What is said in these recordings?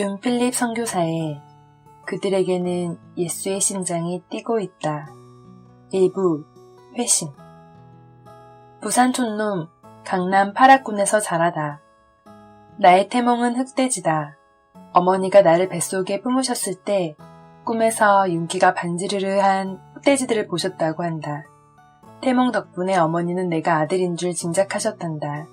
윤필립 선교사의 그들에게는 예수의 심장이 뛰고 있다. 일부 회심. 부산 촌놈 강남 파락군에서 자라다. 나의 태몽은 흑돼지다. 어머니가 나를 뱃속에 품으셨을 때 꿈에서 윤기가 반지르르한 흑돼지들을 보셨다고 한다. 태몽 덕분에 어머니는 내가 아들인 줄 짐작하셨단다.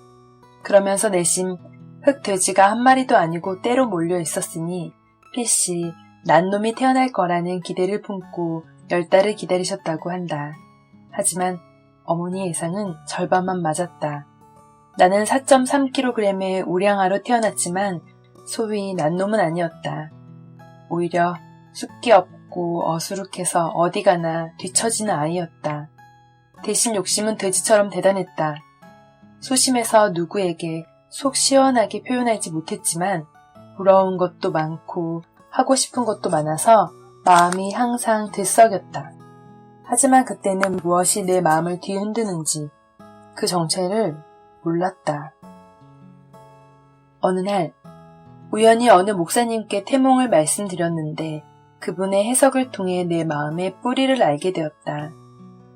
그러면서 내심 흑돼지가 한 마리도 아니고 때로 몰려 있었으니 필시 난 놈이 태어날 거라는 기대를 품고 10달을 기다리셨다고 한다. 하지만 어머니의 예상은 절반만 맞았다. 나는 4.3kg의 우량아로 태어났지만 소위 난 놈은 아니었다. 오히려 숫기 없고 어수룩해서 어디 가나 뒤처지는 아이였다. 대신 욕심은 돼지처럼 대단했다. 소심해서 누구에게 속 시원하게 표현하지 못했지만 부러운 것도 많고 하고 싶은 것도 많아서 마음이 항상 들썩였다. 하지만 그때는 무엇이 내 마음을 뒤흔드는지 그 정체를 몰랐다. 어느 날 우연히 어느 목사님께 태몽을 말씀드렸는데 그분의 해석을 통해 내 마음의 뿌리를 알게 되었다.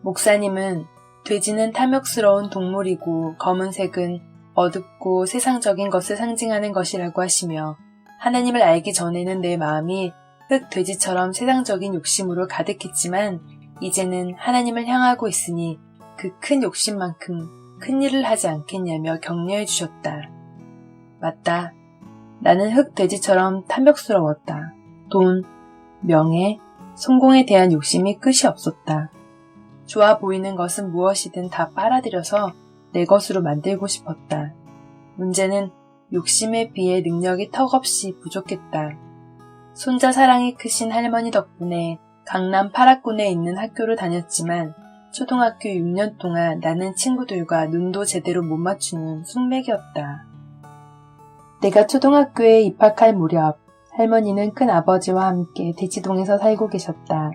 목사님은 돼지는 탐욕스러운 동물이고 검은색은 어둡고 세상적인 것을 상징하는 것이라고 하시며 하나님을 알기 전에는 내 마음이 흑돼지처럼 세상적인 욕심으로 가득했지만 이제는 하나님을 향하고 있으니 그 큰 욕심만큼 큰 일을 하지 않겠냐며 격려해 주셨다. 맞다. 나는 흑돼지처럼 탐욕스러웠다. 돈, 명예, 성공에 대한 욕심이 끝이 없었다. 좋아 보이는 것은 무엇이든 다 빨아들여서 내 것으로 만들고 싶었다. 문제는 욕심에 비해 능력이 턱없이 부족했다. 손자 사랑이 크신 할머니 덕분에 강남 파락군에 있는 학교를 다녔지만 초등학교 6년 동안 나는 친구들과 눈도 제대로 못 맞추는 숙맥이었다. 내가 초등학교에 입학할 무렵 할머니는 큰아버지와 함께 대치동에서 살고 계셨다.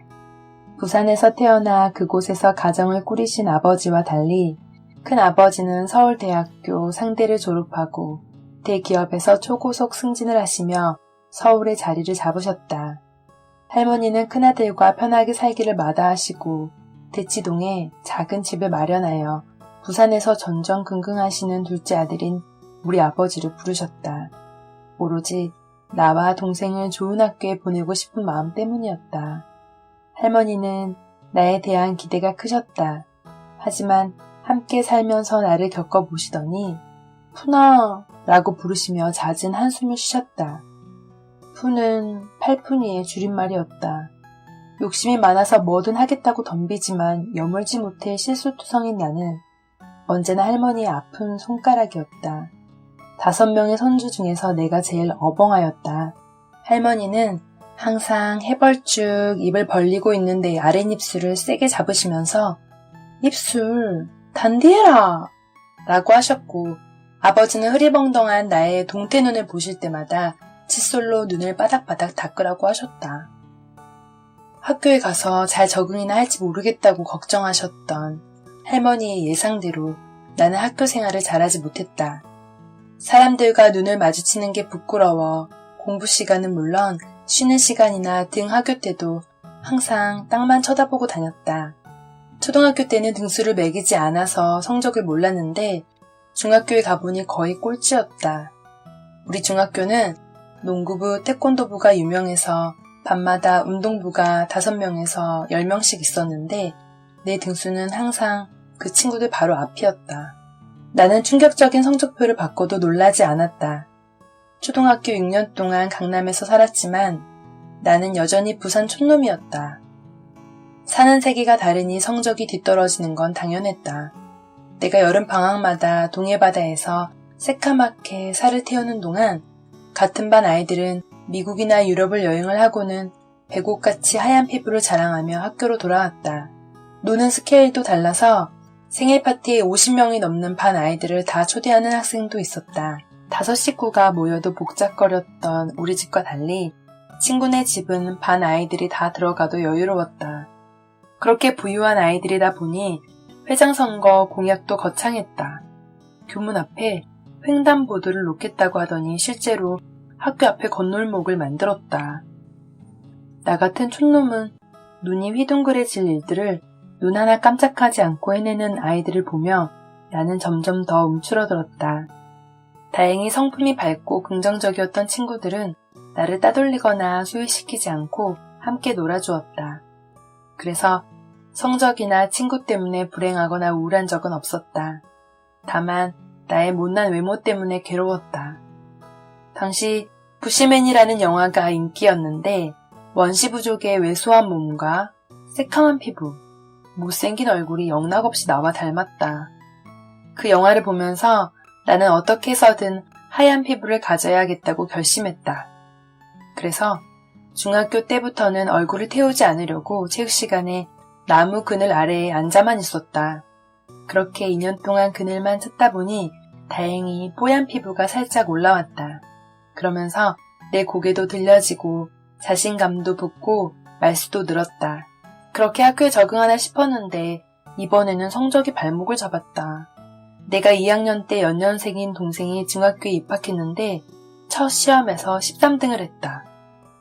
부산에서 태어나 그곳에서 가정을 꾸리신 아버지와 달리 큰아버지는 서울대학교 상대를 졸업하고 대기업에서 초고속 승진을 하시며 서울에 자리를 잡으셨다. 할머니는 큰아들과 편하게 살기를 마다하시고 대치동에 작은 집을 마련하여 부산에서 전전긍긍하시는 둘째 아들인 우리 아버지를 부르셨다. 오로지 나와 동생을 좋은 학교에 보내고 싶은 마음 때문이었다. 할머니는 나에 대한 기대가 크셨다. 하지만 함께 살면서 나를 겪어보시더니 푸나 라고 부르시며 잦은 한숨을 쉬셨다. 푸는 팔푼이의 줄임말이었다. 욕심이 많아서 뭐든 하겠다고 덤비지만 여물지 못해 실수투성인 나는 언제나 할머니의 아픈 손가락이었다. 5명의 손주 중에서 내가 제일 어벙하였다. 할머니는 항상 해벌쭉 입을 벌리고 있는 내 아랫입술을 세게 잡으시면서 입술 단디해라 라고 하셨고 아버지는 흐리벙덩한 나의 동태눈을 보실 때마다 칫솔로 눈을 바닥바닥 닦으라고 하셨다. 학교에 가서 잘 적응이나 할지 모르겠다고 걱정하셨던 할머니의 예상대로 나는 학교 생활을 잘하지 못했다. 사람들과 눈을 마주치는 게 부끄러워 공부 시간은 물론 쉬는 시간이나 등 하교 때도 항상 땅만 쳐다보고 다녔다. 초등학교 때는 등수를 매기지 않아서 성적을 몰랐는데 중학교에 가보니 거의 꼴찌였다. 우리 중학교는 농구부, 태권도부가 유명해서 밤마다 운동부가 5명에서 10명씩 있었는데 내 등수는 항상 그 친구들 바로 앞이었다. 나는 충격적인 성적표를 받고도 놀라지 않았다. 초등학교 6년 동안 강남에서 살았지만 나는 여전히 부산 촌놈이었다. 사는 세계가 다르니 성적이 뒤떨어지는 건 당연했다. 내가 여름방학마다 동해바다에서 새카맣게 살을 태우는 동안 같은 반 아이들은 미국이나 유럽을 여행을 하고는 백옥같이 하얀 피부를 자랑하며 학교로 돌아왔다. 노는 스케일도 달라서 생일 파티에 50명이 넘는 반 아이들을 다 초대하는 학생도 있었다. 5 식구가 모여도 복잡거렸던 우리 집과 달리 친구네 집은 반 아이들이 다 들어가도 여유로웠다. 그렇게 부유한 아이들이다 보니 회장선거 공약도 거창했다. 교문 앞에 횡단보도를 놓겠다고 하더니 실제로 학교 앞에 건널목을 만들었다. 나 같은 촌놈은 눈이 휘둥그레질 일들을 눈 하나 깜짝하지 않고 해내는 아이들을 보며 나는 점점 더 움츠러들었다. 다행히 성품이 밝고 긍정적이었던 친구들은 나를 따돌리거나 소외시키지 않고 함께 놀아주었다. 그래서 성적이나 친구 때문에 불행하거나 우울한 적은 없었다. 다만 나의 못난 외모 때문에 괴로웠다. 당시 부시맨이라는 영화가 인기였는데 원시부족의 왜소한 몸과 새카만 피부, 못생긴 얼굴이 영락없이 나와 닮았다. 그 영화를 보면서 나는 어떻게 해서든 하얀 피부를 가져야겠다고 결심했다. 그래서 중학교 때부터는 얼굴을 태우지 않으려고 체육 시간에 나무 그늘 아래에 앉아만 있었다. 그렇게 2년 동안 그늘만 찾다 보니 다행히 뽀얀 피부가 살짝 올라왔다. 그러면서 내 고개도 들려지고 자신감도 붙고 말수도 늘었다. 그렇게 학교에 적응하나 싶었는데 이번에는 성적이 발목을 잡았다. 내가 2학년 때 연년생인 동생이 중학교에 입학했는데 첫 시험에서 13등을 했다.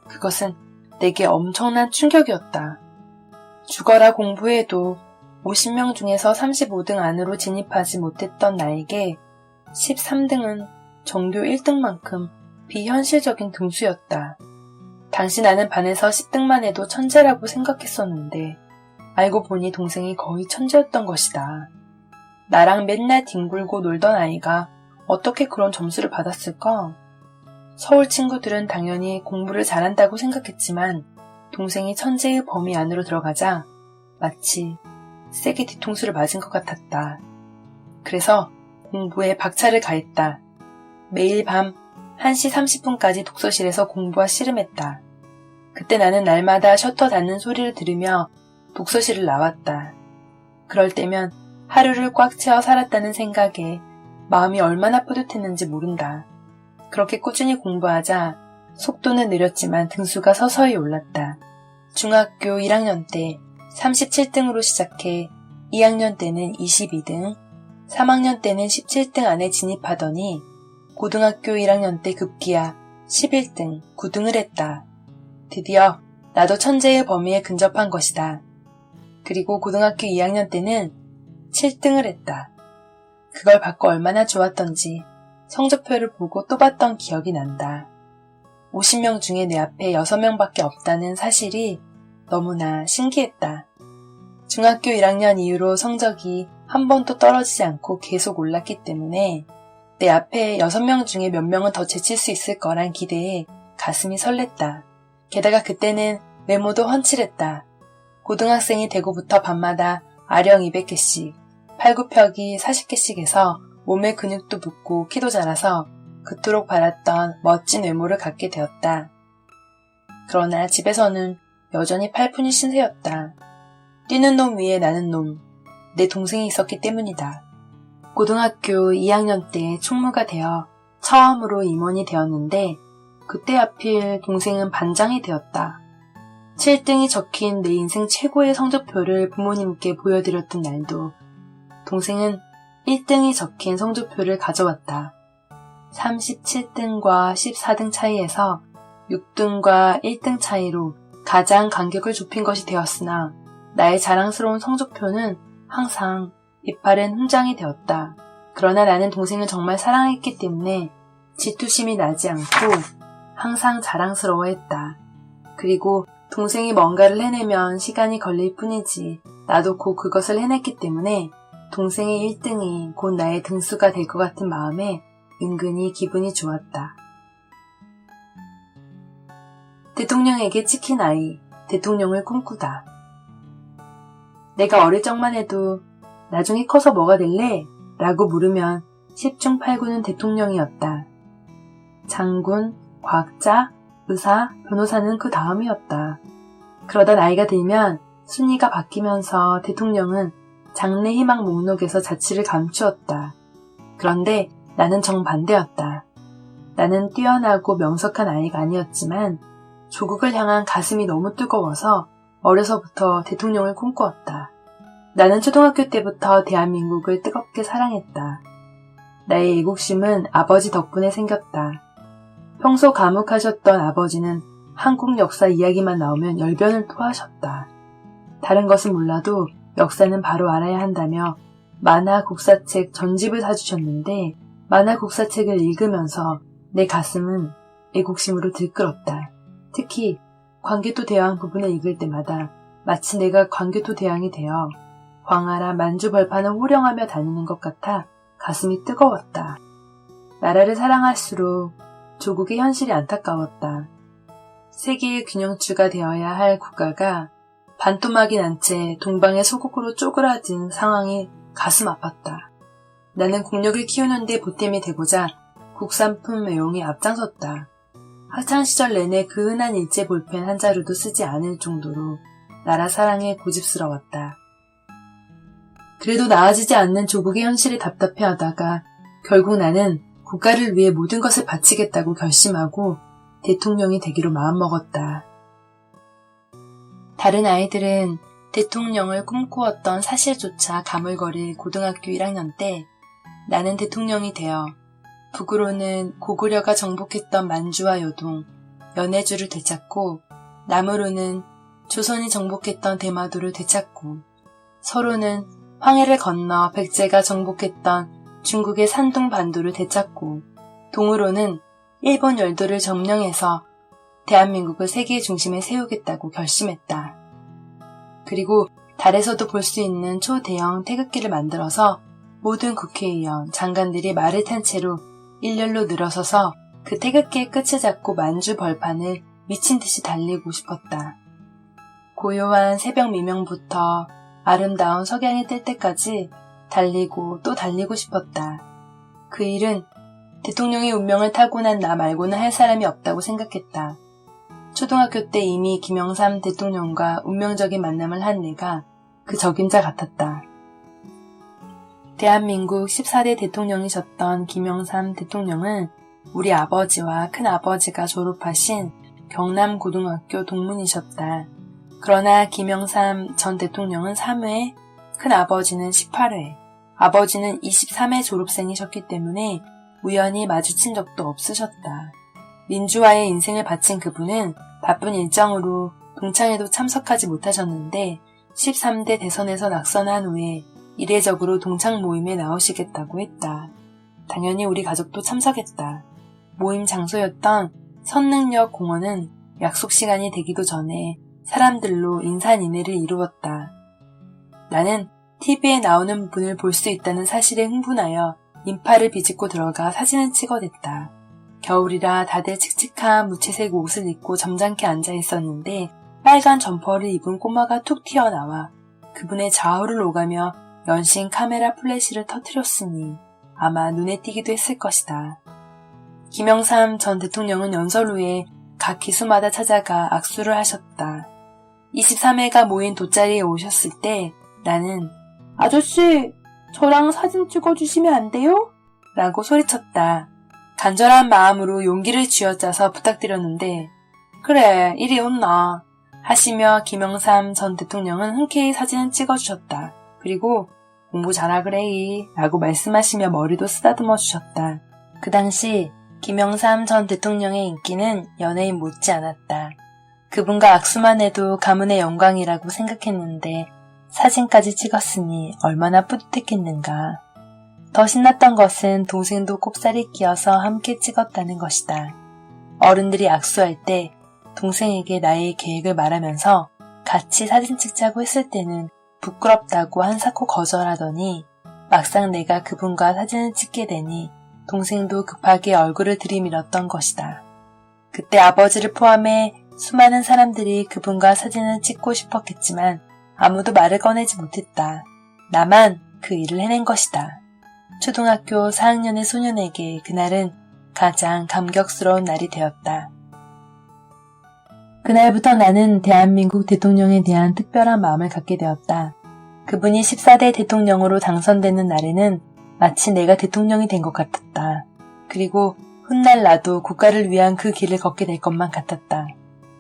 그것은 내게 엄청난 충격이었다. 죽어라 공부해도 50명 중에서 35등 안으로 진입하지 못했던 나에게 13등은 전교 1등만큼 비현실적인 등수였다. 당시 나는 반에서 10등만 해도 천재라고 생각했었는데 알고 보니 동생이 거의 천재였던 것이다. 나랑 맨날 뒹굴고 놀던 아이가 어떻게 그런 점수를 받았을까? 서울 친구들은 당연히 공부를 잘한다고 생각했지만 동생이 천재의 범위 안으로 들어가자 마치 세게 뒤통수를 맞은 것 같았다. 그래서 공부에 박차를 가했다. 매일 밤 1시 30분까지 독서실에서 공부와 씨름했다. 그때 나는 날마다 셔터 닫는 소리를 들으며 독서실을 나왔다. 그럴 때면 하루를 꽉 채워 살았다는 생각에 마음이 얼마나 뿌듯했는지 모른다. 그렇게 꾸준히 공부하자 속도는 느렸지만 등수가 서서히 올랐다. 중학교 1학년 때 37등으로 시작해 2학년 때는 22등, 3학년 때는 17등 안에 진입하더니 고등학교 1학년 때 급기야 11등, 9등을 했다. 드디어 나도 천재의 범위에 근접한 것이다. 그리고 고등학교 2학년 때는 7등을 했다. 그걸 받고 얼마나 좋았던지 성적표를 보고 또 봤던 기억이 난다. 50명 중에 내 앞에 6명밖에 없다는 사실이 너무나 신기했다. 중학교 1학년 이후로 성적이 한 번도 떨어지지 않고 계속 올랐기 때문에 내 앞에 6명 중에 몇 명은 더 제칠 수 있을 거란 기대에 가슴이 설렜다. 게다가 그때는 외모도 훤칠했다. 고등학생이 되고부터 밤마다 아령 200개씩, 팔굽혀기 40개씩 해서 몸에 근육도 붙고 키도 자라서 그토록 바랐던 멋진 외모를 갖게 되었다. 그러나 집에서는 여전히 팔푼이 신세였다. 뛰는 놈 위에 나는 놈, 내 동생이 있었기 때문이다. 고등학교 2학년 때 총무가 되어 처음으로 임원이 되었는데 그때 하필 동생은 반장이 되었다. 7등이 적힌 내 인생 최고의 성적표를 부모님께 보여드렸던 날도 동생은 1등이 적힌 성적표를 가져왔다. 37등과 14등 차이에서 6등과 1등 차이로 가장 간격을 좁힌 것이 되었으나 나의 자랑스러운 성적표는 항상 이빨은 훈장이 되었다. 그러나 나는 동생을 정말 사랑했기 때문에 질투심이 나지 않고 항상 자랑스러워했다. 그리고 동생이 뭔가를 해내면 시간이 걸릴 뿐이지 나도 곧 그것을 해냈기 때문에 동생의 1등이 곧 나의 등수가 될 것 같은 마음에 은근히 기분이 좋았다. 대통령에게 찍힌 아이, 대통령을 꿈꾸다. 내가 어릴 적만 해도 나중에 커서 뭐가 될래? 라고 물으면 10중 8구는 대통령이었다. 장군, 과학자, 의사, 변호사는 그 다음이었다. 그러다 나이가 들면 순위가 바뀌면서 대통령은 장래 희망 목록에서 자취를 감추었다. 그런데 나는 정반대였다. 나는 뛰어나고 명석한 아이가 아니었지만 조국을 향한 가슴이 너무 뜨거워서 어려서부터 대통령을 꿈꾸었다. 나는 초등학교 때부터 대한민국을 뜨겁게 사랑했다. 나의 애국심은 아버지 덕분에 생겼다. 평소 감옥하셨던 아버지는 한국 역사 이야기만 나오면 열변을 토하셨다. 다른 것은 몰라도 역사는 바로 알아야 한다며 만화 국사책 전집을 사주셨는데 만화 국사책을 읽으면서 내 가슴은 애국심으로 들끓었다. 특히 광개토 대왕 부분을 읽을 때마다 마치 내가 광개토 대왕이 되어 광활한 만주벌판을 호령하며 다니는 것 같아 가슴이 뜨거웠다. 나라를 사랑할수록 조국의 현실이 안타까웠다. 세계의 균형추가 되어야 할 국가가 반토막이 난 채 동방의 소국으로 쪼그라든 상황이 가슴 아팠다. 나는 국력을 키우는 데 보탬이 되고자 국산품 애용에 앞장섰다. 학창시절 내내 그 흔한 일제 볼펜 한 자루도 쓰지 않을 정도로 나라 사랑에 고집스러웠다. 그래도 나아지지 않는 조국의 현실에 답답해하다가 결국 나는 국가를 위해 모든 것을 바치겠다고 결심하고 대통령이 되기로 마음먹었다. 다른 아이들은 대통령을 꿈꾸었던 사실조차 가물거릴 고등학교 1학년 때 나는 대통령이 되어 북으로는 고구려가 정복했던 만주와 요동, 연해주를 되찾고 남으로는 조선이 정복했던 대마도를 되찾고 서로는 황해를 건너 백제가 정복했던 중국의 산둥 반도를 되찾고 동으로는 일본 열도를 점령해서 대한민국을 세계의 중심에 세우겠다고 결심했다. 그리고 달에서도 볼 수 있는 초대형 태극기를 만들어서 모든 국회의원, 장관들이 말을 탄 채로 일렬로 늘어서서 그 태극기의 끝을 잡고 만주 벌판을 미친 듯이 달리고 싶었다. 고요한 새벽 미명부터 아름다운 석양이 뜰 때까지 달리고 또 달리고 싶었다. 그 일은 대통령의 운명을 타고난 나 말고는 할 사람이 없다고 생각했다. 초등학교 때 이미 김영삼 대통령과 운명적인 만남을 한 내가 그 적임자 같았다. 대한민국 14대 대통령이셨던 김영삼 대통령은 우리 아버지와 큰아버지가 졸업하신 경남고등학교 동문이셨다. 그러나 김영삼 전 대통령은 3회, 큰아버지는 18회, 아버지는 23회 졸업생이셨기 때문에 우연히 마주친 적도 없으셨다. 민주화에 인생을 바친 그분은 바쁜 일정으로 동창회도 참석하지 못하셨는데 13대 대선에서 낙선한 후에 이례적으로 동창 모임에 나오시겠다고 했다. 당연히 우리 가족도 참석했다. 모임 장소였던 선릉역 공원은 약속 시간이 되기도 전에 사람들로 인산인해를 이루었다. 나는 TV에 나오는 분을 볼 수 있다는 사실에 흥분하여 인파를 비집고 들어가 사진을 찍어댔다. 겨울이라 다들 칙칙한 무채색 옷을 입고 점잖게 앉아 있었는데 빨간 점퍼를 입은 꼬마가 툭 튀어나와 그분의 좌우를 오가며 연신 카메라 플래시를 터뜨렸으니 아마 눈에 띄기도 했을 것이다. 김영삼 전 대통령은 연설 후에 각 기수마다 찾아가 악수를 하셨다. 23회가 모인 돗자리에 오셨을 때 나는 아저씨, 저랑 사진 찍어주시면 안 돼요? 라고 소리쳤다. 간절한 마음으로 용기를 쥐어짜서 부탁드렸는데 그래, 이리 온나 하시며 김영삼 전 대통령은 흔쾌히 사진을 찍어주셨다. 그리고 공부 잘하그레이 라고 말씀하시며 머리도 쓰다듬어 주셨다. 그 당시 김영삼 전 대통령의 인기는 연예인 못지 않았다. 그분과 악수만 해도 가문의 영광이라고 생각했는데 사진까지 찍었으니 얼마나 뿌듯했겠는가. 더 신났던 것은 동생도 꼽살이 끼어서 함께 찍었다는 것이다. 어른들이 악수할 때 동생에게 나의 계획을 말하면서 같이 사진 찍자고 했을 때는 부끄럽다고 한사코 거절하더니 막상 내가 그분과 사진을 찍게 되니 동생도 급하게 얼굴을 들이밀었던 것이다. 그때 아버지를 포함해 수많은 사람들이 그분과 사진을 찍고 싶었겠지만 아무도 말을 꺼내지 못했다. 나만 그 일을 해낸 것이다. 초등학교 4학년의 소년에게 그날은 가장 감격스러운 날이 되었다. 그날부터 나는 대한민국 대통령에 대한 특별한 마음을 갖게 되었다. 그분이 14대 대통령으로 당선되는 날에는 마치 내가 대통령이 된 것 같았다. 그리고 훗날 나도 국가를 위한 그 길을 걷게 될 것만 같았다.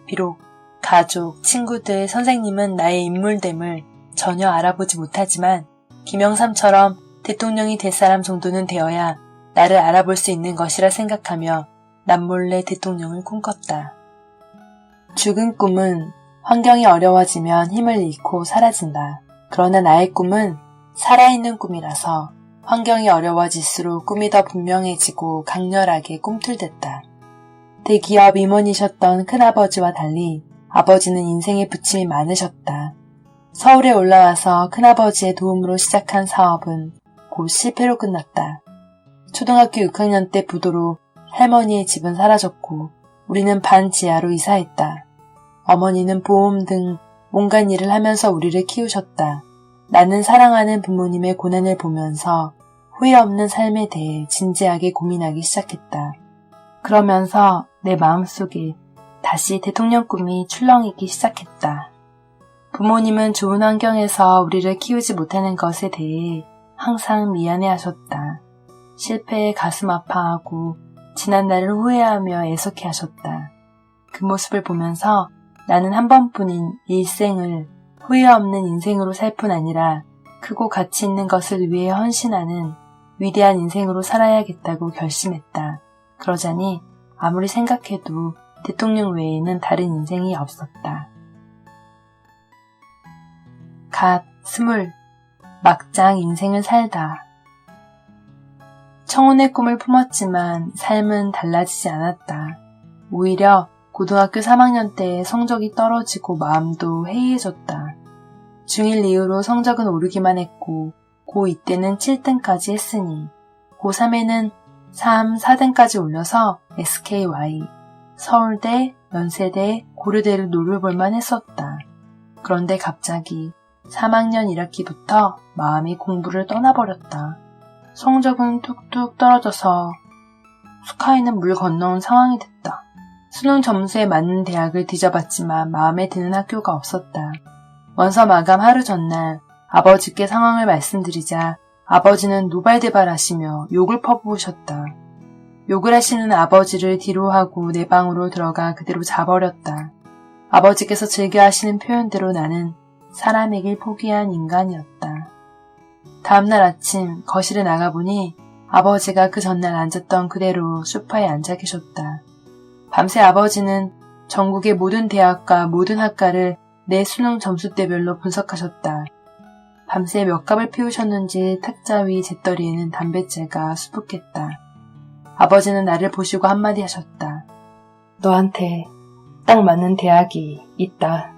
비록 가족, 친구들, 선생님은 나의 인물됨을 전혀 알아보지 못하지만 김영삼처럼 대통령이 될 사람 정도는 되어야 나를 알아볼 수 있는 것이라 생각하며 남몰래 대통령을 꿈꿨다. 죽은 꿈은 환경이 어려워지면 힘을 잃고 사라진다. 그러나 나의 꿈은 살아있는 꿈이라서 환경이 어려워질수록 꿈이 더 분명해지고 강렬하게 꿈틀댔다. 대기업 임원이셨던 큰아버지와 달리 아버지는 인생에 부침이 많으셨다. 서울에 올라와서 큰아버지의 도움으로 시작한 사업은 곧 실패로 끝났다. 초등학교 6학년 때 부도로 할머니의 집은 사라졌고 우리는 반 지하로 이사했다. 어머니는 보험 등 온갖 일을 하면서 우리를 키우셨다. 나는 사랑하는 부모님의 고난을 보면서 후회 없는 삶에 대해 진지하게 고민하기 시작했다. 그러면서 내 마음속에 다시 대통령 꿈이 출렁이기 시작했다. 부모님은 좋은 환경에서 우리를 키우지 못하는 것에 대해 항상 미안해하셨다. 실패에 가슴 아파하고 지난날을 후회하며 애석해하셨다. 그 모습을 보면서 나는 한 번뿐인 일생을 후회 없는 인생으로 살 뿐 아니라 크고 가치 있는 것을 위해 헌신하는 위대한 인생으로 살아야겠다고 결심했다. 그러자니 아무리 생각해도 대통령 외에는 다른 인생이 없었다. 갓 20 막장 인생을 살다. 청혼의 꿈을 품었지만 삶은 달라지지 않았다. 오히려 고등학교 3학년 때 성적이 떨어지고 마음도 해이해졌다. 중1 이후로 성적은 오르기만 했고 고2 때는 7등까지 했으니 고3에는 3, 4등까지 올려서 SKY, 서울대, 연세대, 고려대를 노려볼만 했었다. 그런데 갑자기 3학년 1학기부터 마음이 공부를 떠나버렸다. 성적은 뚝뚝 떨어져서 스카이는 물 건너온 상황이 됐다. 수능 점수에 맞는 대학을 뒤져봤지만 마음에 드는 학교가 없었다. 원서 마감 하루 전날 아버지께 상황을 말씀드리자 아버지는 노발대발하시며 욕을 퍼부으셨다. 욕을 하시는 아버지를 뒤로 하고 내 방으로 들어가 그대로 자버렸다. 아버지께서 즐겨 하시는 표현대로 나는 사람이길 포기한 인간이었다. 다음날 아침 거실에 나가보니 아버지가 그 전날 앉았던 그대로 소파에 앉아 계셨다. 밤새 아버지는 전국의 모든 대학과 모든 학과를 내 수능 점수대별로 분석하셨다. 밤새 몇 갑을 피우셨는지 탁자 위 재떨이에는 담뱃재가 수북했다. 아버지는 나를 보시고 한마디 하셨다. 너한테 딱 맞는 대학이 있다.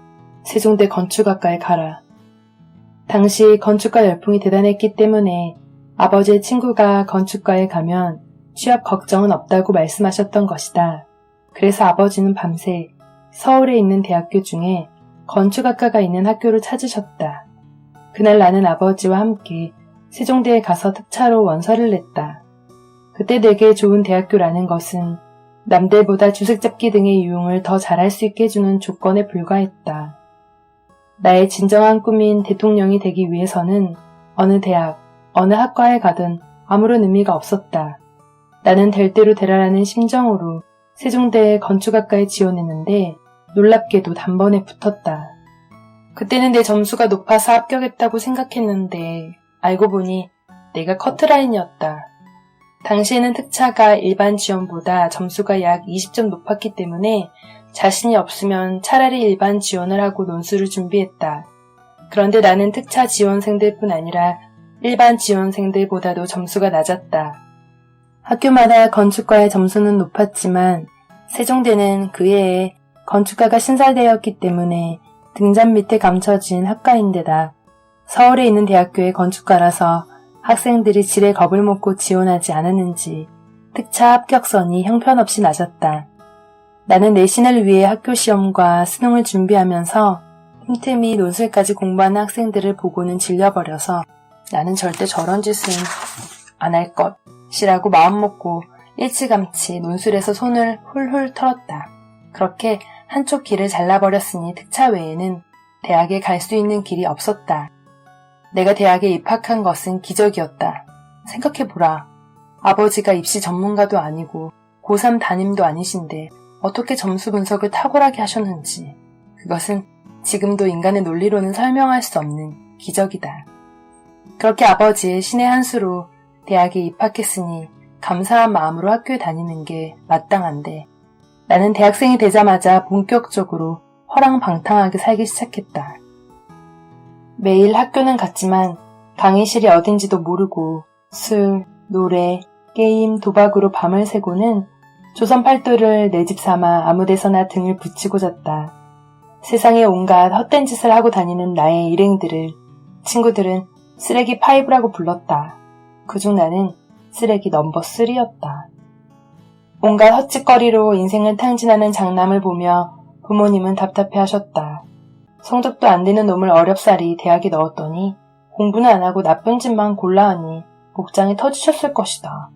세종대 건축학과에 가라. 당시 건축가 열풍이 대단했기 때문에 아버지의 친구가 건축과에 가면 취업 걱정은 없다고 말씀하셨던 것이다. 그래서 아버지는 밤새 서울에 있는 대학교 중에 건축학과가 있는 학교를 찾으셨다. 그날 나는 아버지와 함께 세종대에 가서 특차로 원서를 냈다. 그때 내게 좋은 대학교라는 것은 남들보다 주색 잡기 등의 유용을 더 잘할 수 있게 해주는 조건에 불과했다. 나의 진정한 꿈인 대통령이 되기 위해서는 어느 대학, 어느 학과에 가든 아무런 의미가 없었다. 나는 될 대로 되라라는 심정으로 세종대에 건축학과에 지원했는데 놀랍게도 단번에 붙었다. 그때는 내 점수가 높아서 합격했다고 생각했는데 알고 보니 내가 커트라인이었다. 당시에는 특차가 일반 지원보다 점수가 약 20점 높았기 때문에 자신이 없으면 차라리 일반 지원을 하고 논술을 준비했다. 그런데 나는 특차 지원생들 뿐 아니라 일반 지원생들보다도 점수가 낮았다. 학교마다 건축과의 점수는 높았지만 세종대는 그 해에 건축과가 신설되었기 때문에 등잔 밑에 감춰진 학과인데다 서울에 있는 대학교의 건축과라서 학생들이 지레 겁을 먹고 지원하지 않았는지 특차 합격선이 형편없이 낮았다. 나는 내신을 위해 학교 시험과 수능을 준비하면서 틈틈이 논술까지 공부하는 학생들을 보고는 질려버려서 나는 절대 저런 짓은 안 할 것이라고 마음먹고 일찌감치 논술에서 손을 훌훌 털었다. 그렇게 한쪽 길을 잘라버렸으니 특차 외에는 대학에 갈 수 있는 길이 없었다. 내가 대학에 입학한 것은 기적이었다. 생각해보라. 아버지가 입시 전문가도 아니고 고3 담임도 아니신데 어떻게 점수 분석을 탁월하게 하셨는지 그것은 지금도 인간의 논리로는 설명할 수 없는 기적이다. 그렇게 아버지의 신의 한 수로 대학에 입학했으니 감사한 마음으로 학교에 다니는 게 마땅한데 나는 대학생이 되자마자 본격적으로 허랑방탕하게 살기 시작했다. 매일 학교는 갔지만 강의실이 어딘지도 모르고 술, 노래, 게임, 도박으로 밤을 새고는 조선 팔도를 내 집 삼아 아무데서나 등을 붙이고 잤다. 세상에 온갖 헛된 짓을 하고 다니는 나의 일행들을 친구들은 쓰레기 5라고 불렀다. 그중 나는 쓰레기 넘버 3였다. 온갖 헛짓거리로 인생을 탕진하는 장남을 보며 부모님은 답답해하셨다. 성적도 안 되는 놈을 어렵사리 대학에 넣었더니 공부는 안 하고 나쁜 짓만 골라하니 목장이 터지셨을 것이다.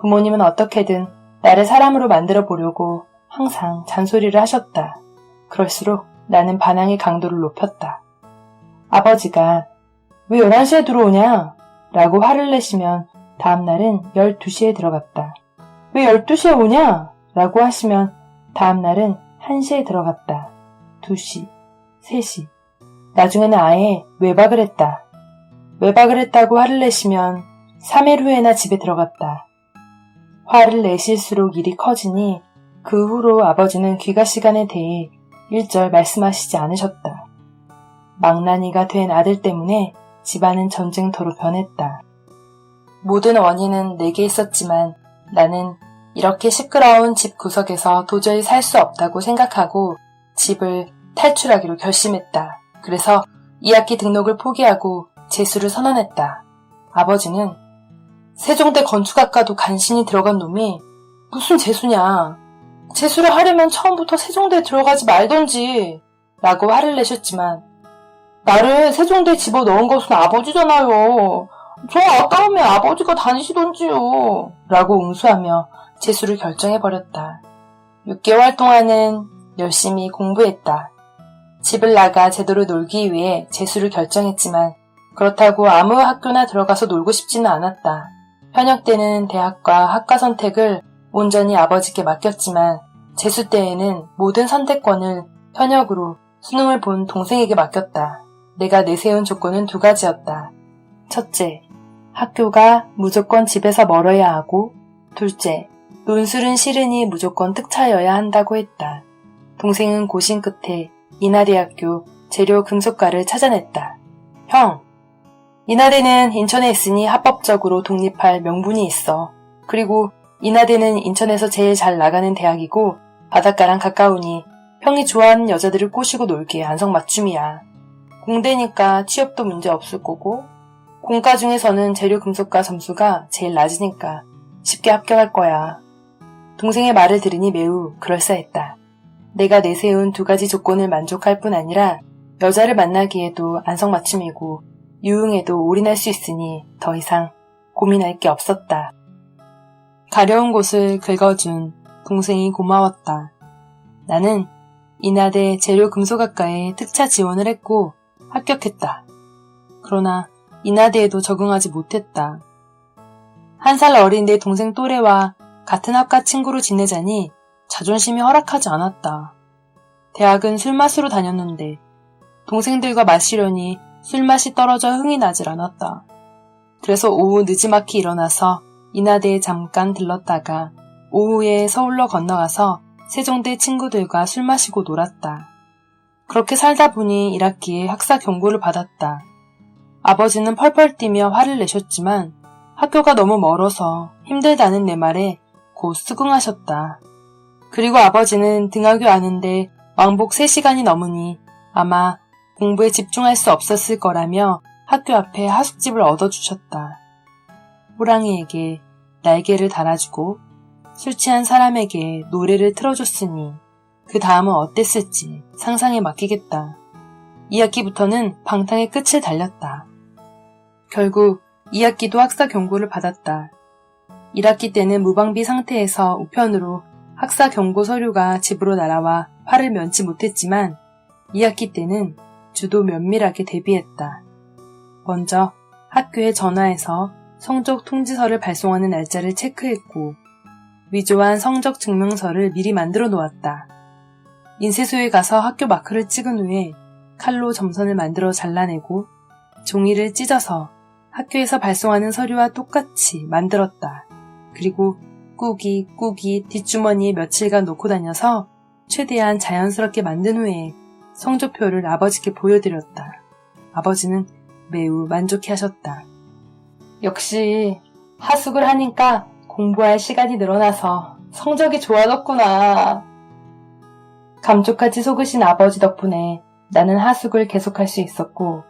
부모님은 어떻게든 나를 사람으로 만들어 보려고 항상 잔소리를 하셨다. 그럴수록 나는 반항의 강도를 높였다. 아버지가 왜 11시에 들어오냐? 라고 화를 내시면 다음날은 12시에 들어갔다. 왜 12시에 오냐? 라고 하시면 다음날은 1시에 들어갔다. 2시, 3시. 나중에는 아예 외박을 했다. 외박을 했다고 화를 내시면 3일 후에나 집에 들어갔다. 화를 내실수록 일이 커지니 그 후로 아버지는 귀가 시간에 대해 일절 말씀하시지 않으셨다. 망나니가 된 아들 때문에 집안은 전쟁터로 변했다. 모든 원인은 내게 있었지만 나는 이렇게 시끄러운 집 구석에서 도저히 살 수 없다고 생각하고 집을 탈출하기로 결심했다. 그래서 2학기 등록을 포기하고 재수를 선언했다. 아버지는 세종대 건축학과도 간신히 들어간 놈이 무슨 재수냐. 재수를 하려면 처음부터 세종대에 들어가지 말던지 라고 화를 내셨지만 나를 세종대에 집어넣은 것은 아버지잖아요. 저 아까우면 아버지가 다니시던지요. 라고 응수하며 재수를 결정해버렸다. 6개월 동안은 열심히 공부했다. 집을 나가 제대로 놀기 위해 재수를 결정했지만 그렇다고 아무 학교나 들어가서 놀고 싶지는 않았다. 현역 때는 대학과 학과 선택을 온전히 아버지께 맡겼지만 재수 때에는 모든 선택권을 현역으로 수능을 본 동생에게 맡겼다. 내가 내세운 조건은 2가지였다. 첫째, 학교가 무조건 집에서 멀어야 하고 둘째, 논술은 싫으니 무조건 특차여야 한다고 했다. 동생은 고심 끝에 인하대학교 재료금속과를 찾아냈다. 형, 인하대는 인천에 있으니 합법적으로 독립할 명분이 있어. 그리고 인하대는 인천에서 제일 잘 나가는 대학이고 바닷가랑 가까우니 형이 좋아하는 여자들을 꼬시고 놀기에 안성맞춤이야. 공대니까 취업도 문제 없을 거고 공과 중에서는 재료금속과 점수가 제일 낮으니까 쉽게 합격할 거야. 동생의 말을 들으니 매우 그럴싸했다. 내가 내세운 2가지 조건을 만족할 뿐 아니라 여자를 만나기에도 안성맞춤이고 유흥에도 올인할 수 있으니 더 이상 고민할 게 없었다. 가려운 곳을 긁어준 동생이 고마웠다. 나는 인하대 재료금속학과에 특차 지원을 했고 합격했다. 그러나 인하대에도 적응하지 못했다. 1살 어린 내 동생 또래와 같은 학과 친구로 지내자니 자존심이 허락하지 않았다. 대학은 술맛으로 다녔는데 동생들과 마시려니 술맛이 떨어져 흥이 나질 않았다. 그래서 오후 늦지막히 일어나서 인하대에 잠깐 들렀다가 오후에 서울로 건너가서 세종대 친구들과 술 마시고 놀았다. 그렇게 살다 보니 1학기에 학사 경고를 받았다. 아버지는 펄펄 뛰며 화를 내셨지만 학교가 너무 멀어서 힘들다는 내 말에 곧 수긍하셨다. 그리고 아버지는 등하교 아는데 왕복 3시간이 넘으니 아마 공부에 집중할 수 없었을 거라며 학교 앞에 하숙집을 얻어주셨다. 호랑이에게 날개를 달아주고 술 취한 사람에게 노래를 틀어줬으니 그 다음은 어땠을지 상상에 맡기겠다. 2학기부터는 방탕의 끝을 달렸다. 결국 2학기도 학사 경고를 받았다. 1학기 때는 무방비 상태에서 우편으로 학사 경고 서류가 집으로 날아와 화를 면치 못했지만 2학기 때는 주도 면밀하게 대비했다. 먼저 학교에 전화해서 성적 통지서를 발송하는 날짜를 체크했고 위조한 성적 증명서를 미리 만들어 놓았다. 인쇄소에 가서 학교 마크를 찍은 후에 칼로 점선을 만들어 잘라내고 종이를 찢어서 학교에서 발송하는 서류와 똑같이 만들었다. 그리고 꾸기 뒷주머니에 며칠간 놓고 다녀서 최대한 자연스럽게 만든 후에 성적표를 아버지께 보여드렸다. 아버지는 매우 만족해하셨다. 역시 하숙을 하니까 공부할 시간이 늘어나서 성적이 좋아졌구나. 감쪽같이 속으신 아버지 덕분에 나는 하숙을 계속할 수 있었고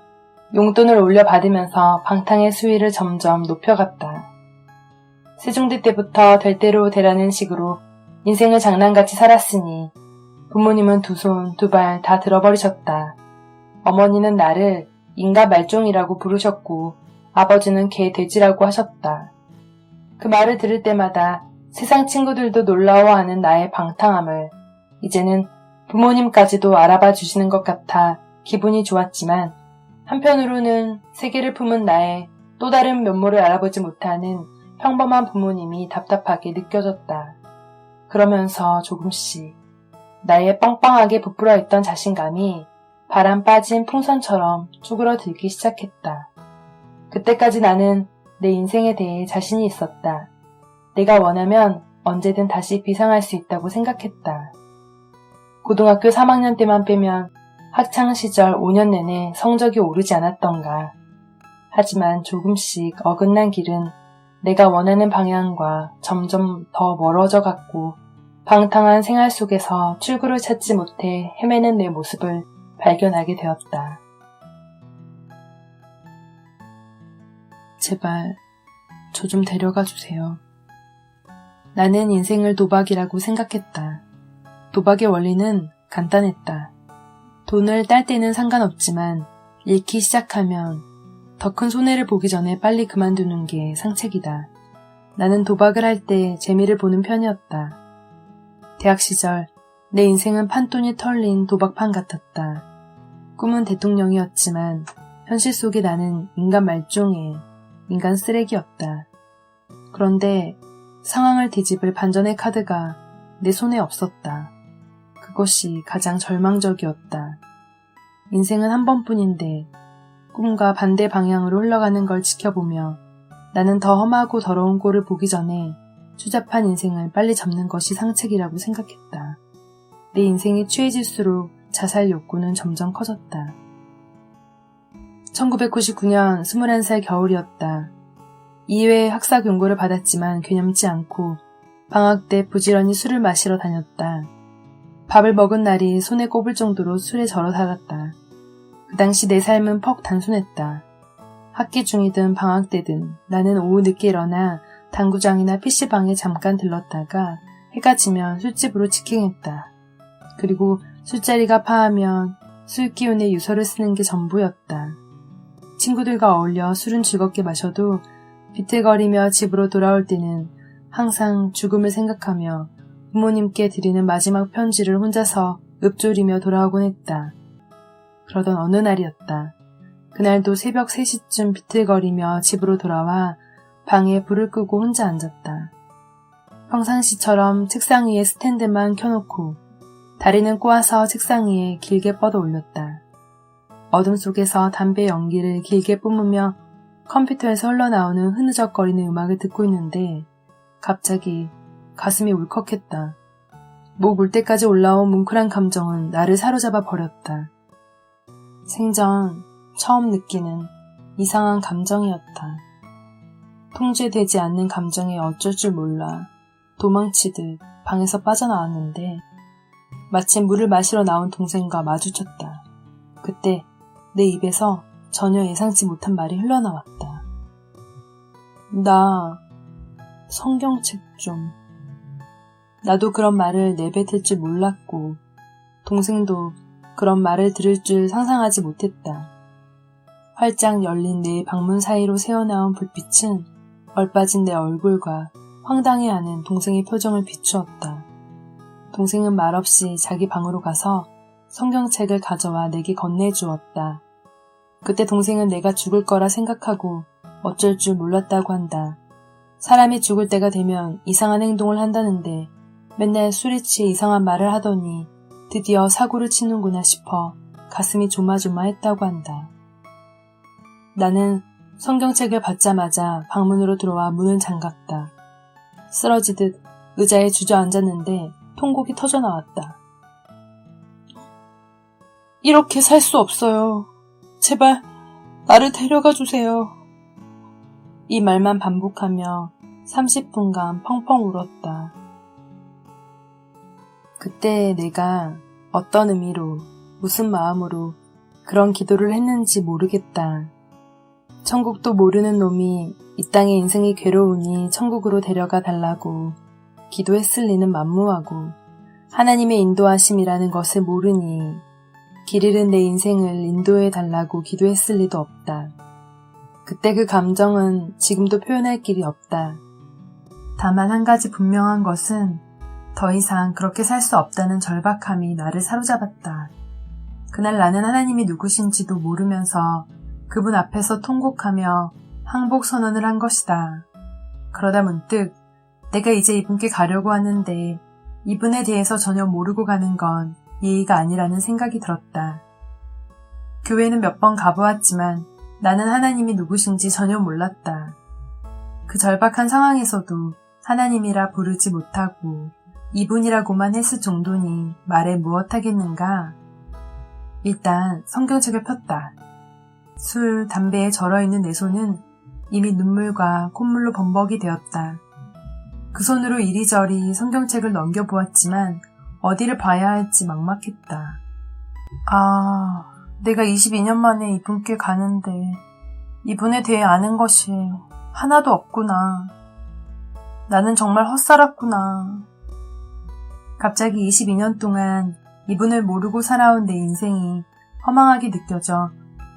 용돈을 올려받으면서 방탕의 수위를 점점 높여갔다. 세종대 때부터 될 대로 되라는 식으로 인생을 장난같이 살았으니 부모님은 두 손, 두 발 다 들어버리셨다. 어머니는 나를 인간 말종이라고 부르셨고 아버지는 개 돼지라고 하셨다. 그 말을 들을 때마다 세상 친구들도 놀라워하는 나의 방탕함을 이제는 부모님까지도 알아봐 주시는 것 같아 기분이 좋았지만 한편으로는 세계를 품은 나의 또 다른 면모를 알아보지 못하는 평범한 부모님이 답답하게 느껴졌다. 그러면서 조금씩 나의 빵빵하게 부풀어 있던 자신감이 바람 빠진 풍선처럼 쭈그러들기 시작했다. 그때까지 나는 내 인생에 대해 자신이 있었다. 내가 원하면 언제든 다시 비상할 수 있다고 생각했다. 고등학교 3학년 때만 빼면 학창시절 5년 내내 성적이 오르지 않았던가. 하지만 조금씩 어긋난 길은 내가 원하는 방향과 점점 더 멀어져 갔고 방탕한 생활 속에서 출구를 찾지 못해 헤매는 내 모습을 발견하게 되었다. 제발 저 좀 데려가 주세요. 나는 인생을 도박이라고 생각했다. 도박의 원리는 간단했다. 돈을 딸 때는 상관없지만 잃기 시작하면 더 큰 손해를 보기 전에 빨리 그만두는 게 상책이다. 나는 도박을 할 때 재미를 보는 편이었다. 대학 시절 내 인생은 판돈이 털린 도박판 같았다. 꿈은 대통령이었지만 현실 속에 나는 인간 말종의 인간 쓰레기였다. 그런데 상황을 뒤집을 반전의 카드가 내 손에 없었다. 그것이 가장 절망적이었다. 인생은 한 번뿐인데 꿈과 반대 방향으로 흘러가는 걸 지켜보며 나는 더 험하고 더러운 꼴을 보기 전에 추잡한 인생을 빨리 접는 것이 상책이라고 생각했다. 내 인생이 취해질수록 자살 욕구는 점점 커졌다. 1999년 21살 겨울이었다. 2회 학사 경고를 받았지만 괴념지 않고 방학 때 부지런히 술을 마시러 다녔다. 밥을 먹은 날이 손에 꼽을 정도로 술에 절어 살았다. 그 당시 내 삶은 퍽 단순했다. 학기 중이든 방학 때든 나는 오후 늦게 일어나 당구장이나 PC방에 잠깐 들렀다가 해가 지면 술집으로 직행했다. 그리고 술자리가 파하면 술 기운에 유서를 쓰는 게 전부였다. 친구들과 어울려 술은 즐겁게 마셔도 비틀거리며 집으로 돌아올 때는 항상 죽음을 생각하며 부모님께 드리는 마지막 편지를 혼자서 읊조리며 돌아오곤 했다. 그러던 어느 날이었다. 그날도 새벽 3시쯤 비틀거리며 집으로 돌아와 방에 불을 끄고 혼자 앉았다. 평상시처럼 책상 위에 스탠드만 켜놓고 다리는 꼬아서 책상 위에 길게 뻗어 올렸다. 어둠 속에서 담배 연기를 길게 뿜으며 컴퓨터에서 흘러나오는 흐느적거리는 음악을 듣고 있는데 갑자기 가슴이 울컥했다. 목 물 때까지 올라온 뭉클한 감정은 나를 사로잡아 버렸다. 생전 처음 느끼는 이상한 감정이었다. 통제되지 않는 감정에 어쩔 줄 몰라 도망치듯 방에서 빠져나왔는데 마침 물을 마시러 나온 동생과 마주쳤다. 그때 내 입에서 전혀 예상치 못한 말이 흘러나왔다. 나 성경책 좀. 나도 그런 말을 내뱉을 줄 몰랐고 동생도 그런 말을 들을 줄 상상하지 못했다. 활짝 열린 내 방문 사이로 새어나온 불빛은 얼빠진 내 얼굴과 황당해하는 동생의 표정을 비추었다. 동생은 말없이 자기 방으로 가서 성경책을 가져와 내게 건네주었다. 그때 동생은 내가 죽을 거라 생각하고 어쩔 줄 몰랐다고 한다. 사람이 죽을 때가 되면 이상한 행동을 한다는데 맨날 술에 취해 이상한 말을 하더니 드디어 사고를 치는구나 싶어 가슴이 조마조마했다고 한다. 나는 성경책을 받자마자 방문으로 들어와 문을 잠갔다. 쓰러지듯 의자에 주저앉았는데 통곡이 터져나왔다. 이렇게 살 수 없어요. 제발 나를 데려가 주세요. 이 말만 반복하며 30분간 펑펑 울었다. 그때 내가 어떤 의미로, 무슨 마음으로 그런 기도를 했는지 모르겠다. 천국도 모르는 놈이 이 땅의 인생이 괴로우니 천국으로 데려가 달라고 기도했을 리는 만무하고, 하나님의 인도하심이라는 것을 모르니 길 잃은 내 인생을 인도해 달라고 기도했을 리도 없다. 그때 그 감정은 지금도 표현할 길이 없다. 다만 한 가지 분명한 것은 더 이상 그렇게 살 수 없다는 절박함이 나를 사로잡았다. 그날 나는 하나님이 누구신지도 모르면서 그분 앞에서 통곡하며 항복 선언을 한 것이다. 그러다 문득 내가 이제 이분께 가려고 하는데 이분에 대해서 전혀 모르고 가는 건 예의가 아니라는 생각이 들었다. 교회는 몇 번 가보았지만 나는 하나님이 누구신지 전혀 몰랐다. 그 절박한 상황에서도 하나님이라 부르지 못하고 이분이라고만 했을 정도니 말에 무엇하겠는가. 일단 성경책을 폈다. 술, 담배에 절어있는 내 손은 이미 눈물과 콧물로 범벅이 되었다. 그 손으로 이리저리 성경책을 넘겨보았지만 어디를 봐야 할지 막막했다. 내가 22년 만에 이분께 가는데 이분에 대해 아는 것이 하나도 없구나. 나는 정말 헛살았구나. 갑자기 22년 동안 이분을 모르고 살아온 내 인생이 허망하게 느껴져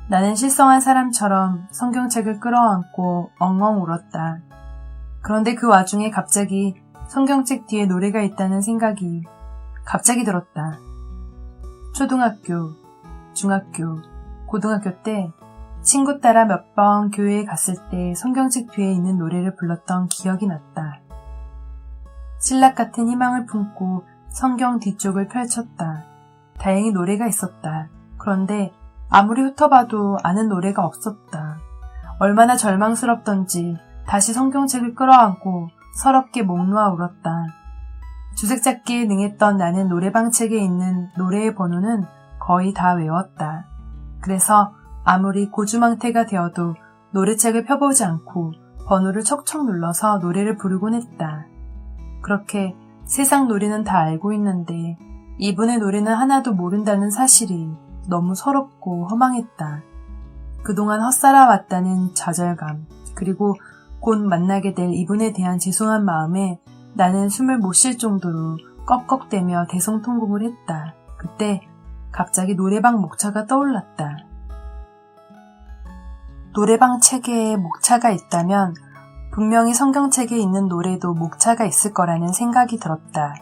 나는 실성한 사람처럼 성경책을 끌어안고 엉엉 울었다. 그런데 그 와중에 갑자기 성경책 뒤에 노래가 있다는 생각이 갑자기 들었다. 초등학교, 중학교, 고등학교 때 친구 따라 몇 번 교회에 갔을 때 성경책 뒤에 있는 노래를 불렀던 기억이 났다. 신락 같은 희망을 품고 성경 뒤쪽을 펼쳤다. 다행히 노래가 있었다. 그런데 아무리 훑어봐도 아는 노래가 없었다. 얼마나 절망스럽던지 다시 성경책을 끌어안고 서럽게 목 놓아 울었다. 주색 잡기에 능했던 나는 노래방 책에 있는 노래의 번호는 거의 다 외웠다. 그래서 아무리 고주망태가 되어도 노래책을 펴보지 않고 번호를 척척 눌러서 노래를 부르곤 했다. 그렇게 세상 노래는 다 알고 있는데 이분의 노래는 하나도 모른다는 사실이 너무 서럽고 허망했다. 그동안 헛살아왔다는 좌절감, 그리고 곧 만나게 될 이분에 대한 죄송한 마음에 나는 숨을 못 쉴 정도로 꺽꺽대며 대성통곡을 했다. 그때 갑자기 노래방 목차가 떠올랐다. 노래방 책에 목차가 있다면 분명히 성경책에 있는 노래도 목차가 있을 거라는 생각이 들었다.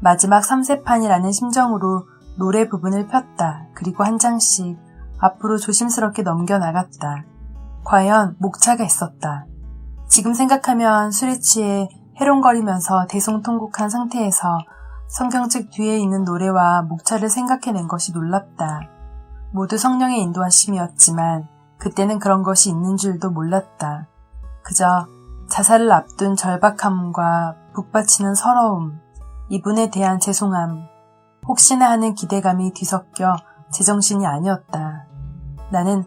마지막 3세판이라는 심정으로 노래 부분을 폈다. 그리고 한 장씩 앞으로 조심스럽게 넘겨나갔다. 과연 목차가 있었다. 지금 생각하면 술에 취해 해롱거리면서 대성통곡한 상태에서 성경책 뒤에 있는 노래와 목차를 생각해낸 것이 놀랍다. 모두 성령의 인도하심이었지만 그때는 그런 것이 있는 줄도 몰랐다. 그저 자살을 앞둔 절박함과 북받치는 서러움, 이분에 대한 죄송함, 혹시나 하는 기대감이 뒤섞여 제정신이 아니었다. 나는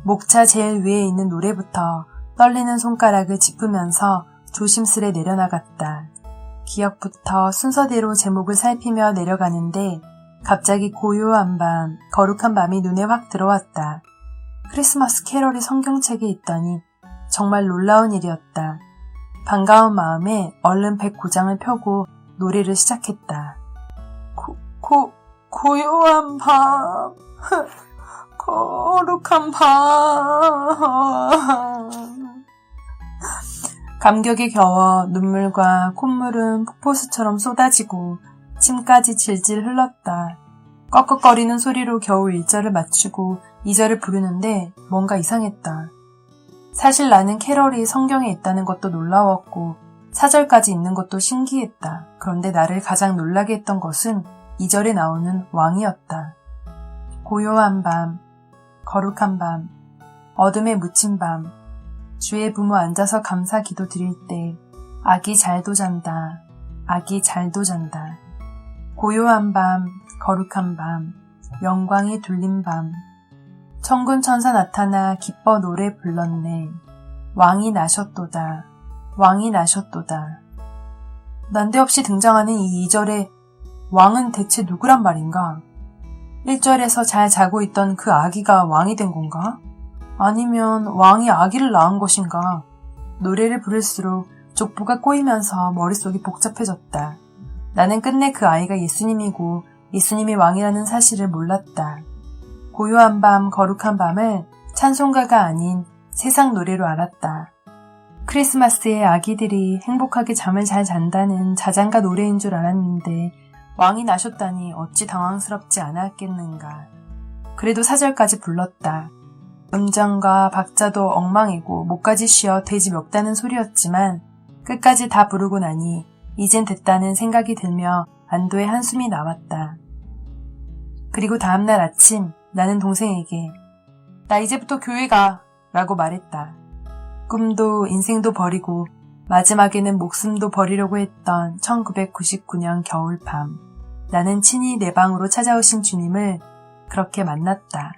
목차 제일 위에 있는 노래부터 떨리는 손가락을 짚으면서 조심스레 내려나갔다. 기억부터 순서대로 제목을 살피며 내려가는데 갑자기 고요한 밤, 거룩한 밤이 눈에 확 들어왔다. 크리스마스 캐럴이 성경책에 있다니 정말 놀라운 일이었다. 반가운 마음에 얼른 109장을 펴고 노래를 시작했다. 고요한 밤, 거룩한 밤. 감격에 겨워 눈물과 콧물은 폭포수처럼 쏟아지고 침까지 질질 흘렀다. 꺽꺽거리는 소리로 겨우 1절을 맞추고 2절을 부르는데 뭔가 이상했다. 사실 나는 캐럴이 성경에 있다는 것도 놀라웠고 4절까지 있는 것도 신기했다. 그런데 나를 가장 놀라게 했던 것은 2절에 나오는 왕이었다. 고요한 밤, 거룩한 밤, 어둠에 묻힌 밤, 주의 부모 앉아서 감사 기도 드릴 때 아기 잘도 잔다. 아기 잘도 잔다. 고요한 밤, 거룩한 밤, 영광이 둘린 밤. 천군천사 나타나 기뻐 노래 불렀네. 왕이 나셨도다. 왕이 나셨도다. 난데없이 등장하는 이 2절에 왕은 대체 누구란 말인가? 1절에서 잘 자고 있던 그 아기가 왕이 된 건가? 아니면 왕이 아기를 낳은 것인가? 노래를 부를수록 족보가 꼬이면서 머릿속이 복잡해졌다. 나는 끝내 그 아이가 예수님이고 예수님이 왕이라는 사실을 몰랐다. 고요한 밤, 거룩한 밤을 찬송가가 아닌 세상 노래로 알았다. 크리스마스에 아기들이 행복하게 잠을 잘 잔다는 자장가 노래인 줄 알았는데 왕이 나셨다니 어찌 당황스럽지 않았겠는가. 그래도 4절까지 불렀다. 음정과 박자도 엉망이고 목까지 쉬어 돼지 멱다는 소리였지만 끝까지 다 부르고 나니 이젠 됐다는 생각이 들며 안도의 한숨이 나왔다. 그리고 다음날 아침 나는 동생에게 나 이제부터 교회 가 라고 말했다. 꿈도 인생도 버리고 마지막에는 목숨도 버리려고 했던 1999년 겨울밤. 나는 친히 내 방으로 찾아오신 주님을 그렇게 만났다.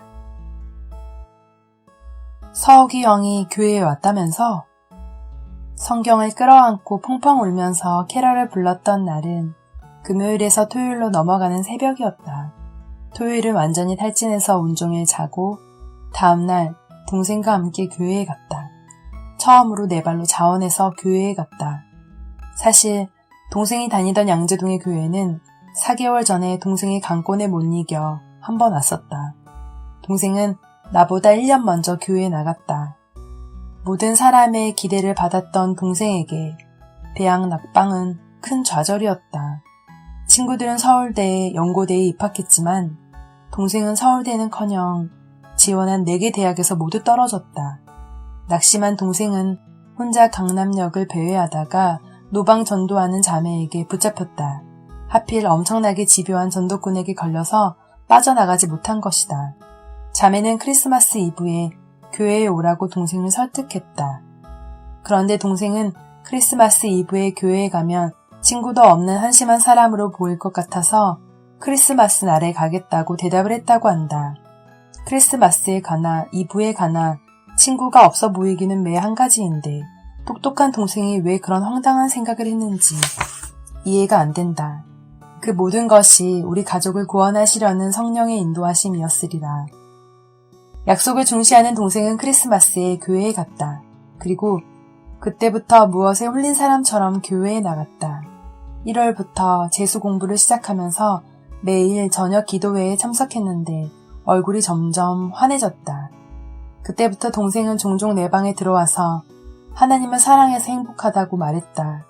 서욱이 형이 교회에 왔다면서? 성경을 끌어안고 펑펑 울면서 캐럴을 불렀던 날은 금요일에서 토요일로 넘어가는 새벽이었다. 토요일은 완전히 탈진해서 온종일 자고 다음날 동생과 함께 교회에 갔다. 처음으로 내 발로 자원해서 교회에 갔다. 사실 동생이 다니던 양재동의 교회는 4개월 전에 동생의 강권에 못 이겨 한 번 왔었다. 동생은 나보다 1년 먼저 교회에 나갔다. 모든 사람의 기대를 받았던 동생에게 대학 낙방은 큰 좌절이었다. 친구들은 서울대에 연고대에 입학했지만 동생은 서울대는커녕 지원한 4개 대학에서 모두 떨어졌다. 낙심한 동생은 혼자 강남역을 배회하다가 노방 전도하는 자매에게 붙잡혔다. 하필 엄청나게 집요한 전도꾼에게 걸려서 빠져나가지 못한 것이다. 자매는 크리스마스 이브에 교회에 오라고 동생을 설득했다. 그런데 동생은 크리스마스 이브에 교회에 가면 친구도 없는 한심한 사람으로 보일 것 같아서 크리스마스 날에 가겠다고 대답을 했다고 한다. 크리스마스에 가나 이브에 가나 친구가 없어 보이기는 매 한 가지인데 똑똑한 동생이 왜 그런 황당한 생각을 했는지 이해가 안 된다. 그 모든 것이 우리 가족을 구원하시려는 성령의 인도하심이었으리라. 약속을 중시하는 동생은 크리스마스에 교회에 갔다. 그리고 그때부터 무엇에 홀린 사람처럼 교회에 나갔다. 1월부터 재수 공부를 시작하면서 매일 저녁 기도회에 참석했는데 얼굴이 점점 환해졌다. 그때부터 동생은 종종 내 방에 들어와서 하나님을 사랑해서 행복하다고 말했다.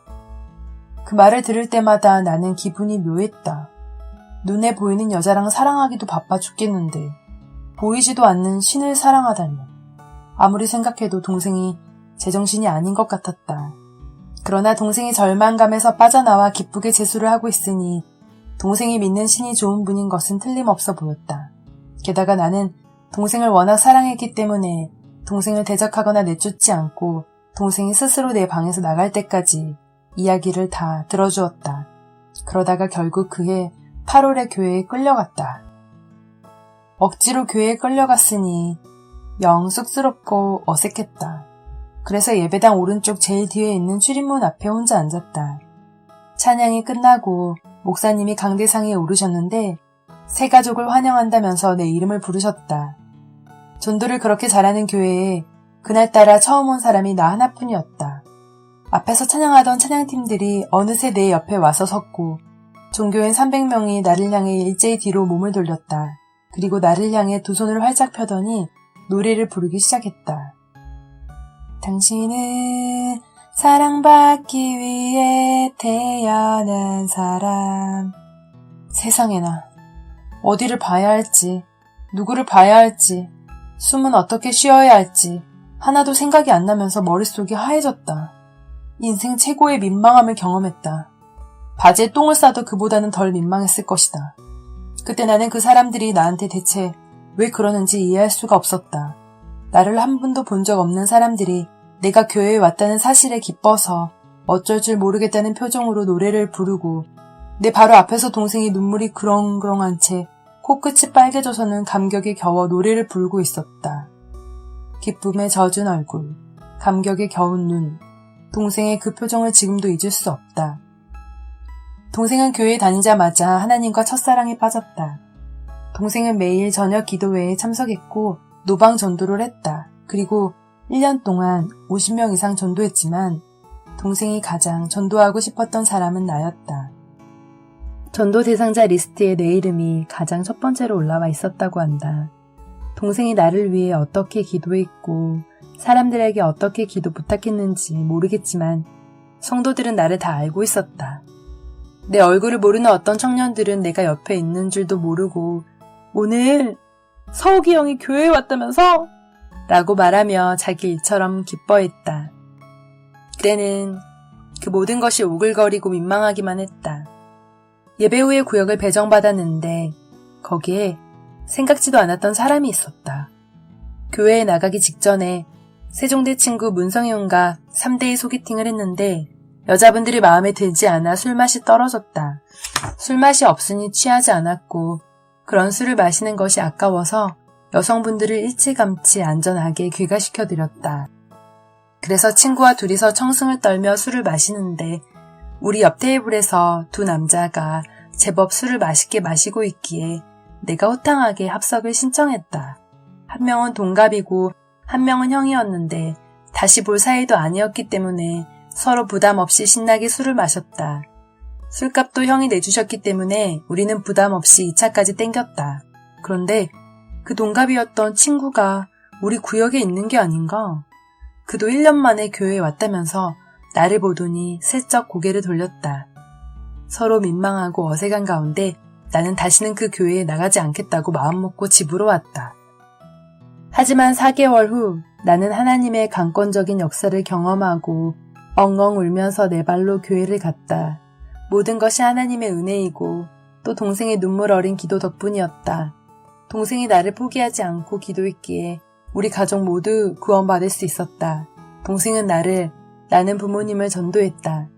그 말을 들을 때마다 나는 기분이 묘했다. 눈에 보이는 여자랑 사랑하기도 바빠 죽겠는데 보이지도 않는 신을 사랑하다니. 아무리 생각해도 동생이 제정신이 아닌 것 같았다. 그러나 동생이 절망감에서 빠져나와 기쁘게 재수를 하고 있으니 동생이 믿는 신이 좋은 분인 것은 틀림없어 보였다. 게다가 나는 동생을 워낙 사랑했기 때문에 동생을 대적하거나 내쫓지 않고 동생이 스스로 내 방에서 나갈 때까지 이야기를 다 들어주었다. 그러다가 결국 그해 8월에 교회에 끌려갔다. 억지로 교회에 끌려갔으니 영 쑥스럽고 어색했다. 그래서 예배당 오른쪽 제일 뒤에 있는 출입문 앞에 혼자 앉았다. 찬양이 끝나고 목사님이 강대상에 오르셨는데 새 가족을 환영한다면서 내 이름을 부르셨다. 전도를 그렇게 잘하는 교회에 그날따라 처음 온 사람이 나 하나뿐이었다. 앞에서 찬양하던 찬양팀들이 어느새 내 옆에 와서 섰고 종교인 300명이 나를 향해 일제히 뒤로 몸을 돌렸다. 그리고 나를 향해 두 손을 활짝 펴더니 노래를 부르기 시작했다. 당신은 사랑받기 위해 태어난 사람. 세상에나 어디를 봐야 할지, 누구를 봐야 할지, 숨은 어떻게 쉬어야 할지 하나도 생각이 안 나면서 머릿속이 하얘졌다. 인생 최고의 민망함을 경험했다. 바지에 똥을 싸도 그보다는 덜 민망했을 것이다. 그때 나는 그 사람들이 나한테 대체 왜 그러는지 이해할 수가 없었다. 나를 한 번도 본 적 없는 사람들이 내가 교회에 왔다는 사실에 기뻐서 어쩔 줄 모르겠다는 표정으로 노래를 부르고 내 바로 앞에서 동생이 눈물이 그렁그렁한 채 코끝이 빨개져서는 감격에 겨워 노래를 부르고 있었다. 기쁨에 젖은 얼굴, 감격에 겨운 눈, 동생의 그 표정을 지금도 잊을 수 없다. 동생은 교회에 다니자마자 하나님과 첫사랑에 빠졌다. 동생은 매일 저녁 기도회에 참석했고 노방 전도를 했다. 그리고 1년 동안 50명 이상 전도했지만 동생이 가장 전도하고 싶었던 사람은 나였다. 전도 대상자 리스트에 내 이름이 가장 첫 번째로 올라와 있었다고 한다. 동생이 나를 위해 어떻게 기도했고 사람들에게 어떻게 기도 부탁했는지 모르겠지만 성도들은 나를 다 알고 있었다. 내 얼굴을 모르는 어떤 청년들은 내가 옆에 있는 줄도 모르고 오늘 서욱이 형이 교회에 왔다면서? 라고 말하며 자기 일처럼 기뻐했다. 그때는 그 모든 것이 오글거리고 민망하기만 했다. 예배 후에 구역을 배정받았는데 거기에 생각지도 않았던 사람이 있었다. 교회에 나가기 직전에 세종대 친구 문성윤과 3대의 소개팅을 했는데 여자분들이 마음에 들지 않아 술맛이 떨어졌다. 술맛이 없으니 취하지 않았고 그런 술을 마시는 것이 아까워서 여성분들을 일찌감치 안전하게 귀가시켜드렸다. 그래서 친구와 둘이서 청승을 떨며 술을 마시는데 우리 옆 테이블에서 두 남자가 제법 술을 맛있게 마시고 있기에 내가 호탕하게 합석을 신청했다. 한 명은 동갑이고 한 명은 형이었는데 다시 볼 사이도 아니었기 때문에 서로 부담 없이 신나게 술을 마셨다. 술값도 형이 내주셨기 때문에 우리는 부담 없이 2차까지 땡겼다. 그런데 그 동갑이었던 친구가 우리 구역에 있는 게 아닌가? 그도 1년 만에 교회에 왔다면서 나를 보더니 슬쩍 고개를 돌렸다. 서로 민망하고 어색한 가운데 나는 다시는 그 교회에 나가지 않겠다고 마음먹고 집으로 왔다. 하지만 4개월 후 나는 하나님의 강권적인 역사를 경험하고 엉엉 울면서 내 발로 교회를 갔다. 모든 것이 하나님의 은혜이고 또 동생의 눈물 어린 기도 덕분이었다. 동생이 나를 포기하지 않고 기도했기에 우리 가족 모두 구원받을 수 있었다. 동생은 나는 부모님을 전도했다.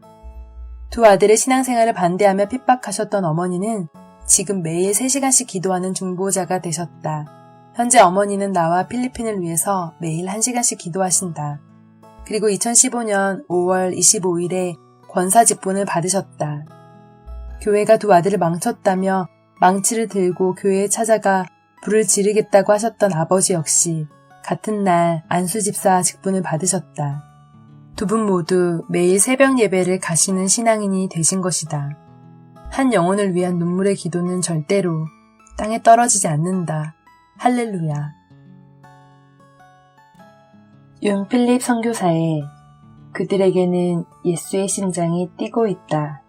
두 아들의 신앙생활을 반대하며 핍박하셨던 어머니는 지금 매일 3시간씩 기도하는 중보자가 되셨다. 현재 어머니는 나와 필리핀을 위해서 매일 1시간씩 기도하신다. 그리고 2015년 5월 25일에 권사 직분을 받으셨다. 교회가 두 아들을 망쳤다며 망치를 들고 교회에 찾아가 불을 지르겠다고 하셨던 아버지 역시 같은 날 안수집사 직분을 받으셨다. 두 분 모두 매일 새벽 예배를 가시는 신앙인이 되신 것이다. 한 영혼을 위한 눈물의 기도는 절대로 땅에 떨어지지 않는다. 할렐루야. 윤필립 선교사의 그들에게는 예수의 심장이 뛰고 있다.